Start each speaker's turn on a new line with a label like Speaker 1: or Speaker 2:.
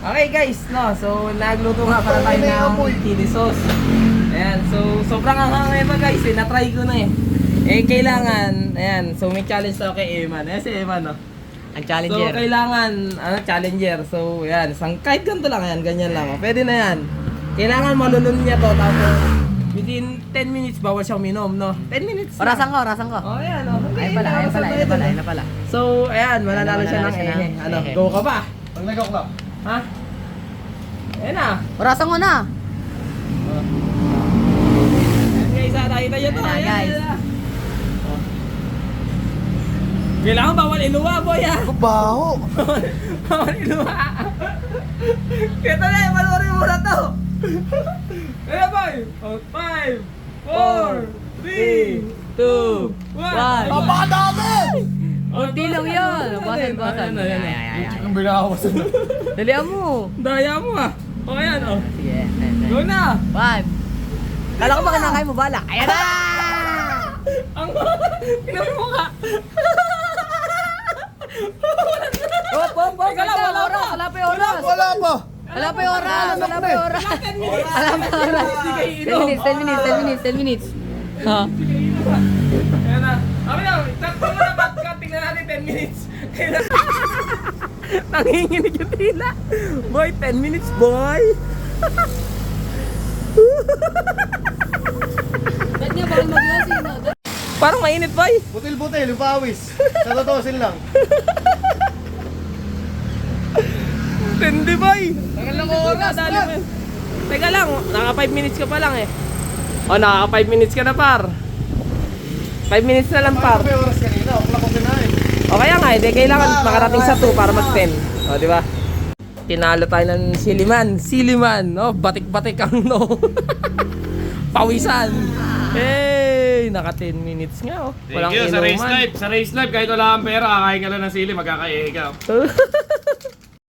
Speaker 1: Okay guys, no, so nagluto nga pala tayo ng chili sauce. Ayan, so sobrang hangangay pa guys eh, na-try ko na eh. Eh kailangan, ayan, so may challenge tayo kay Eman. Ayan si Eman, no.
Speaker 2: Ang challenger.
Speaker 1: So kailangan, challenger. So ayan, kahit ganito lang, ayan, ganyan lang. Oh. Pwede na yan. Kailangan malulun niya to, tapos within 10 minutes bawal siyang minom, no? 10 minutes na.
Speaker 2: Orasan ko.
Speaker 1: Oh, ayan, oh.
Speaker 2: Ayun pala.
Speaker 1: So, ayan, mananalo siya ng ehe. Ano, go ka pa?
Speaker 3: Pag nag-o'clock.
Speaker 1: Ha? Ayan na.
Speaker 2: Orasan ko na.
Speaker 1: Ayan guys, nakita nyo to.
Speaker 2: Ayan na,
Speaker 1: Ayan,
Speaker 2: guys.
Speaker 1: ayan na. Oh. Kailangan bawal iluwa, boy, ha?
Speaker 3: Baho!
Speaker 1: Bawal iluwa. Kito na, malurin muna to. Ayan, boy. 5, 4, 3, 2, 1.
Speaker 3: Napakadami!
Speaker 2: Kunti lang yun. Basan.
Speaker 3: Ang binahawasan na.
Speaker 2: Dalihan mo.
Speaker 1: Daya mo, ha? O, ayan, o.
Speaker 2: Sige.
Speaker 1: Go na.
Speaker 2: 5. Kala ko ba kinakain mo bala? Ayan na!
Speaker 1: Ang kinabi mo ka.
Speaker 2: Hop.
Speaker 1: Teka lang, wala
Speaker 2: oras.
Speaker 1: pa.
Speaker 2: Wala pa yung oras.
Speaker 3: Wala pa!
Speaker 2: Wala pa yung oras. Wala pa yung oras. Wala pa yung oras. 10 minutes. Ha?
Speaker 1: Ayan na. Sabi na, takbo mo na ba't ka? Tingnan natin 10 minutes. Nanginginig yung tila. Boy, 10 minutes, boy.
Speaker 2: Ba't niya bawal mag-yosin?
Speaker 1: Parang mainit, boy.
Speaker 3: Butil-butil, yung pawis. Sa totosin lang.
Speaker 1: Tindi, boy. Tagal lang oras, man. Teka lang, naka 5 minutes ka pa lang eh. O, naka 5 minutes ka na, par. 5 minutes na lang, par.
Speaker 3: May oras kanina, o'clock ko kinain.
Speaker 1: O kaya nga, hindi kailangan makarating sa 2 para mag-10. O, di ba? Tinalo tayo ng siliman. No, batik-batik ang no. Pawisan. Hey, naka 10 minutes nga, oh.
Speaker 4: Thank you sa race life. Sa race life, kahit wala kang pera, kakain ka lang ng sili, magkakaihi ka.